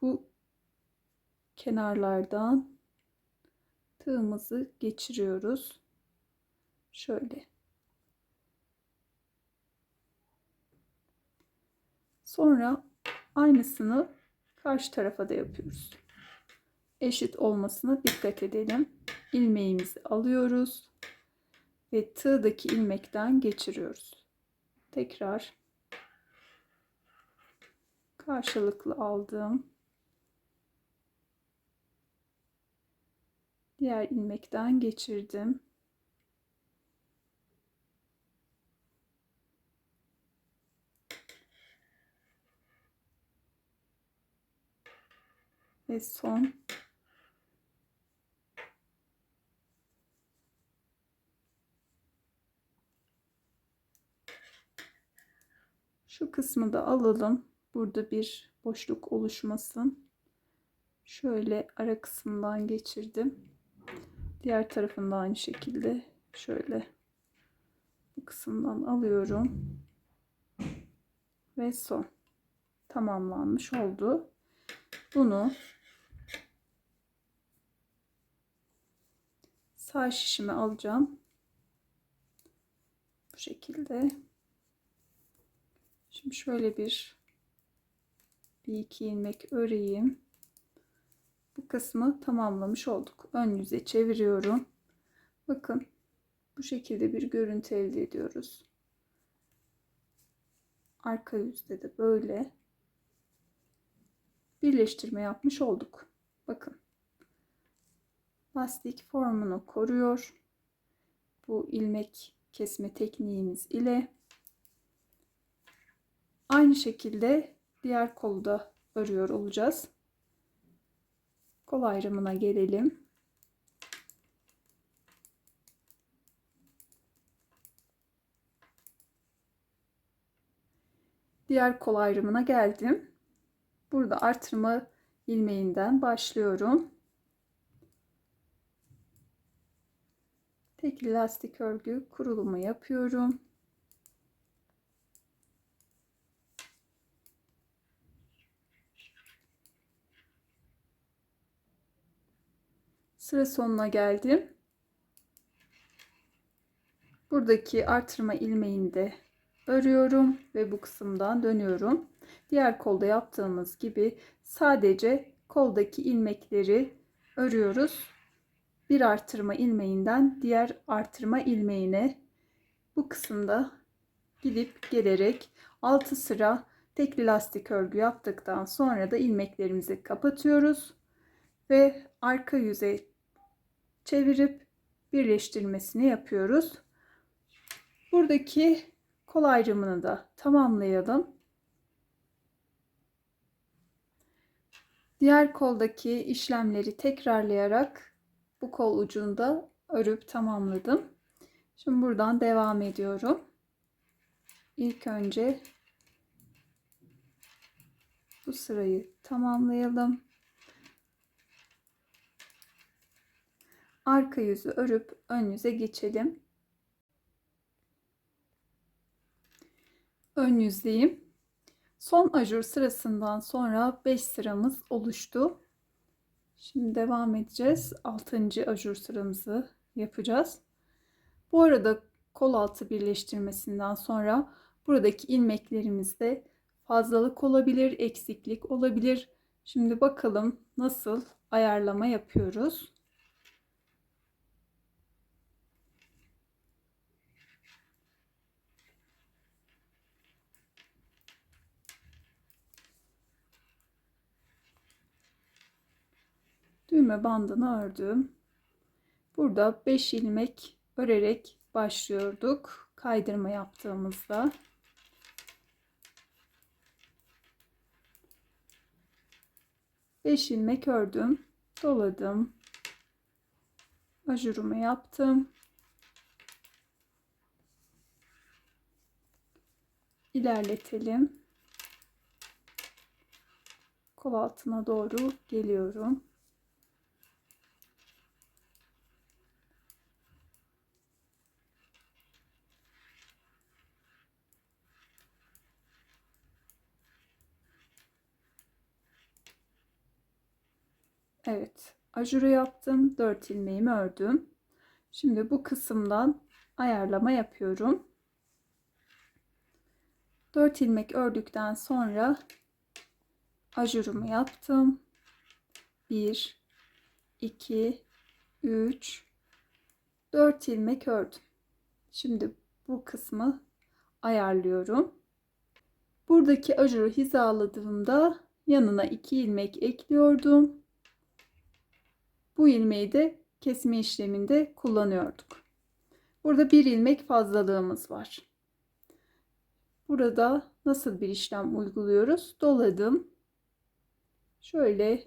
bu kenarlardan tığımızı geçiriyoruz. Şöyle. Sonra aynısını karşı tarafa da yapıyoruz. Eşit olmasına dikkat edelim. İlmeğimizi alıyoruz ve tığdaki ilmekten geçiriyoruz. Tekrar karşılıklı aldım. Diğer ilmekten geçirdim. Ve son. Şu kısmı da alalım. Burada bir boşluk oluşmasın. Şöyle ara kısımdan geçirdim. Diğer tarafını da aynı şekilde şöyle bu kısımdan alıyorum. Ve son. Tamamlanmış oldu. Bunu sağ şişime alacağım. Bu şekilde. Şimdi şöyle bir iki ilmek öreyim. Bu kısmı tamamlamış olduk. Ön yüze çeviriyorum. Bakın bu şekilde bir görüntü elde ediyoruz. Arka yüzde de böyle birleştirme yapmış olduk. Bakın. Lastik formunu koruyor. Bu ilmek kesme tekniğimiz ile aynı şekilde diğer kolu da örüyor olacağız. Kol ayrımına gelelim. Diğer kol ayrımına geldim. Burada artırma ilmeğinden başlıyorum. Tekli lastik örgü kurulumu yapıyorum. Sıra sonuna geldim. Buradaki artırma ilmeğini de örüyorum ve bu kısımdan dönüyorum. Diğer kolda yaptığımız gibi sadece koldaki ilmekleri örüyoruz. Bir artırma ilmeğinden diğer artırma ilmeğine bu kısımda gidip gelerek 6 sıra tekli lastik örgü yaptıktan sonra da ilmeklerimizi kapatıyoruz ve arka yüze çevirip birleştirmesini yapıyoruz. Buradaki kol ayrımını da tamamlayalım. Diğer koldaki işlemleri tekrarlayarak bu kol ucunda örüp tamamladım. Şimdi buradan devam ediyorum. İlk önce bu sırayı tamamlayalım. Arka yüzü örüp ön yüze geçelim. Ön yüzdeyim. Son ajur sırasından sonra 5 sıramız oluştu. Şimdi devam edeceğiz. 6. ajur sıramızı yapacağız. Bu arada kol altı birleştirmesinden sonra buradaki ilmeklerimizde fazlalık olabilir, eksiklik olabilir. Şimdi bakalım nasıl ayarlama yapıyoruz. Düğme bandını ördüm. Burada 5 ilmek örerek başlıyorduk kaydırma yaptığımızda. Beş ilmek ördüm, doladım, ajurumu yaptım, ilerletelim, kol altına doğru geliyorum. Evet, ajuru yaptım, 4 ilmeğimi ördüm. Şimdi bu kısımdan ayarlama yapıyorum. 4 ilmek ördükten sonra ajurumu yaptım. 1 2 3 4 ilmek ördüm. Şimdi bu kısmı ayarlıyorum. Buradaki ajuru hizaladığımda yanına 2 ilmek ekliyordum. Bu ilmeği de kesme işleminde kullanıyorduk. Burada bir ilmek fazlalığımız var. Burada nasıl bir işlem uyguluyoruz? Doladım. Şöyle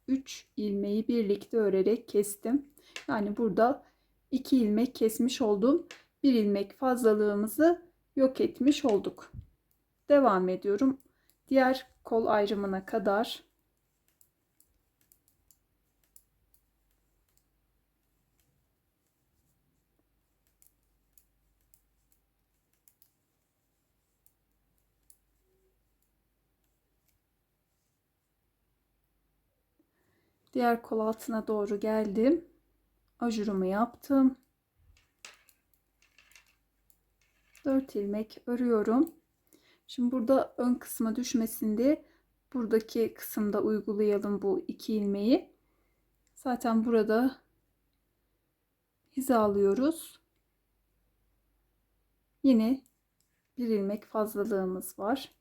3 ilmeği birlikte örerek kestim. Yani burada 2 ilmek kesmiş oldum. Bir ilmek fazlalığımızı yok etmiş olduk. Devam ediyorum. Diğer kol ayrımına kadar. Diğer kol altına doğru geldim. Ajurumu yaptım. 4 ilmek örüyorum. Şimdi burada ön kısma düşmesin diye buradaki kısımda uygulayalım bu 2 ilmeği. Zaten burada hizalıyoruz. Yine bir ilmek fazlalığımız var.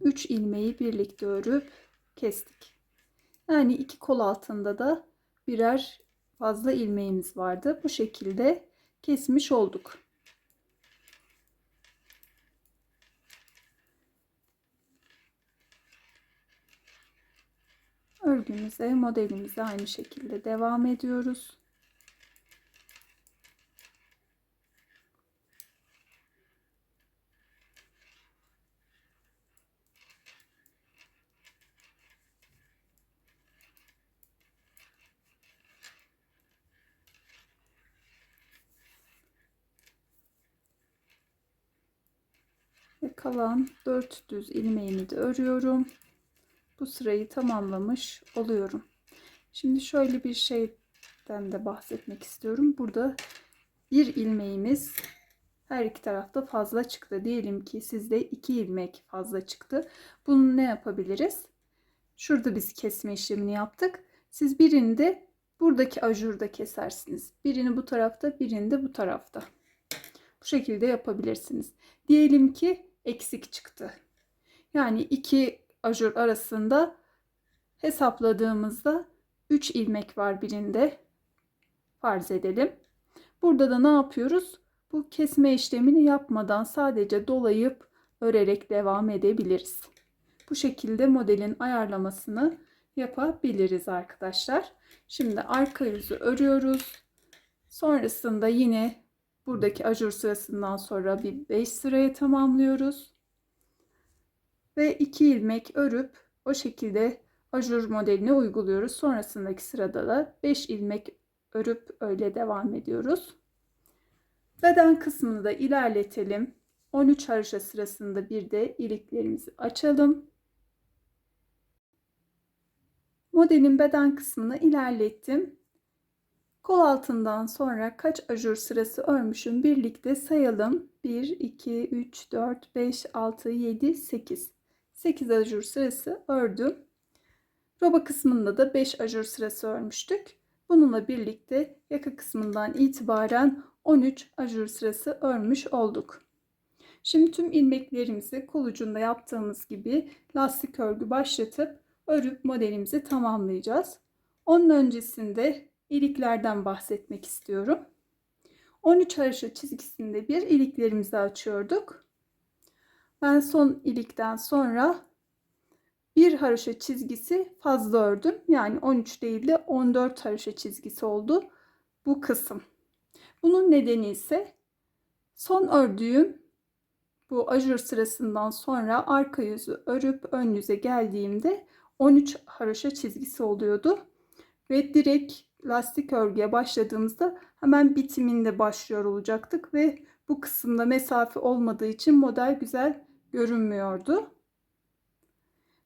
3 ilmeği birlikte örüp kestik. Yani iki kol altında da birer fazla ilmeğimiz vardı. Bu şekilde kesmiş olduk. Örgümüze, modelimize aynı şekilde devam ediyoruz. Ve kalan 4 düz ilmeğimi de örüyorum. bu sırayı tamamlamış oluyorum. Şimdi şöyle bir şeyden de bahsetmek istiyorum. Burada bir ilmeğimiz her iki tarafta fazla çıktı. Diyelim ki sizde 2 ilmek fazla çıktı. Bunu ne yapabiliriz? Şurada biz kesme işlemini yaptık. Siz birini de buradaki ajurda kesersiniz. Birini bu tarafta, birini de bu tarafta. Bu şekilde yapabilirsiniz. Diyelim ki eksik çıktı. Yani iki ajur arasında hesapladığımızda 3 ilmek var birinde. Farz edelim. Burada da ne yapıyoruz? Bu kesme işlemini yapmadan sadece dolayıp örerek devam edebiliriz. Bu şekilde modelin ayarlamasını yapabiliriz arkadaşlar. Şimdi arka yüzü örüyoruz. Sonrasında yine buradaki ajur sırasından sonra bir 5 sıraya tamamlıyoruz. Ve 2 ilmek örüp o şekilde ajur modelini uyguluyoruz. Sonrasındaki sırada da 5 ilmek örüp öyle devam ediyoruz. Beden kısmını da ilerletelim. 13 haroşa sırasında bir de iliklerimizi açalım. Modelin beden kısmını ilerlettim. Kol altından sonra kaç ajur sırası örmüşüm birlikte sayalım. 1, 2, 3, 4, 5, 6, 7, 8. 8 ajur sırası ördüm. Roba kısmında da 5 ajur sırası örmüştük. Bununla birlikte yaka kısmından itibaren 13 ajur sırası örmüş olduk. Şimdi tüm ilmeklerimizi kol ucunda yaptığımız gibi lastik örgü başlatıp örüp modelimizi tamamlayacağız. Onun öncesinde iliklerden bahsetmek istiyorum. 13 haroşa çizgisinde bir iliklerimizi açıyorduk. Ben son ilikten sonra bir haroşa çizgisi fazla ördüm. Yani 13 değil de 14 haroşa çizgisi oldu bu kısım. Bunun nedeni ise son ördüğüm bu ajur sırasından sonra arka yüzü örüp ön yüze geldiğimde 13 haroşa çizgisi oluyordu. Ve direkt lastik örgüye başladığımızda hemen bitiminde başlıyor olacaktık ve bu kısımda mesafe olmadığı için model güzel görünmüyordu.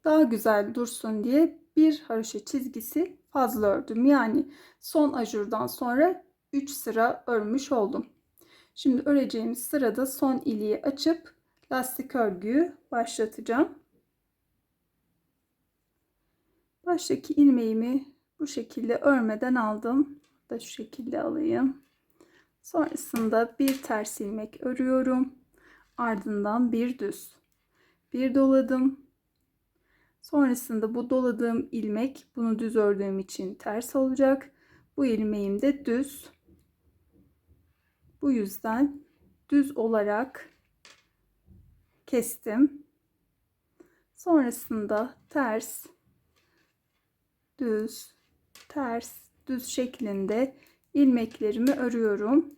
Daha güzel dursun diye bir haroşa çizgisi fazla ördüm. Yani son ajurdan sonra 3 sıra örmüş oldum. Şimdi öreceğimiz sırada son iliği açıp lastik örgüyü başlatacağım. Baştaki ilmeğimi bu şekilde örmeden aldım. Da şu şekilde alayım. Sonrasında bir ters ilmek örüyorum. Ardından bir düz. Bir doladım. Sonrasında bu doladığım ilmek, bunu düz ördüğüm için ters olacak. Bu ilmeğim de düz. Bu yüzden düz olarak kestim. Sonrasında ters, düz, ters, düz şeklinde ilmeklerimi örüyorum.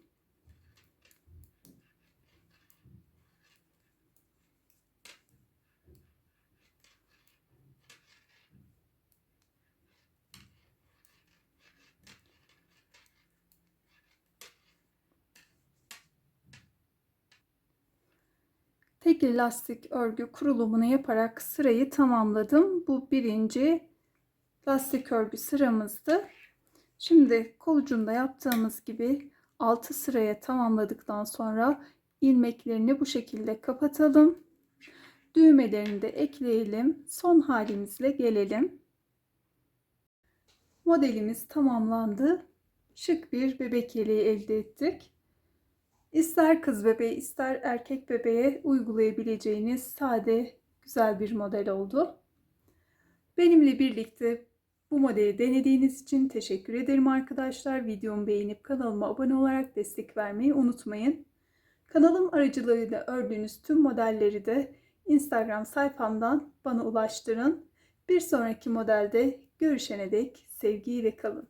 Tekli lastik örgü kurulumunu yaparak sırayı tamamladım. Bu birinci lastik örgü sıramızdı. Şimdi kol ucunda yaptığımız gibi 6 sıraya tamamladıktan sonra ilmeklerini bu şekilde kapatalım. Düğmelerini de ekleyelim. Son halimizle gelelim. Modelimiz tamamlandı. Şık bir bebek yeleği elde ettik. İster kız bebeği ister erkek bebeğe uygulayabileceğiniz sade, güzel bir model oldu. Benimle birlikte bu modeli denediğiniz için teşekkür ederim arkadaşlar. Videomu beğenip kanalıma abone olarak destek vermeyi unutmayın. Kanalım aracılığıyla ördüğünüz tüm modelleri de Instagram sayfamdan bana ulaştırın. Bir sonraki modelde görüşene dek sevgiyle kalın.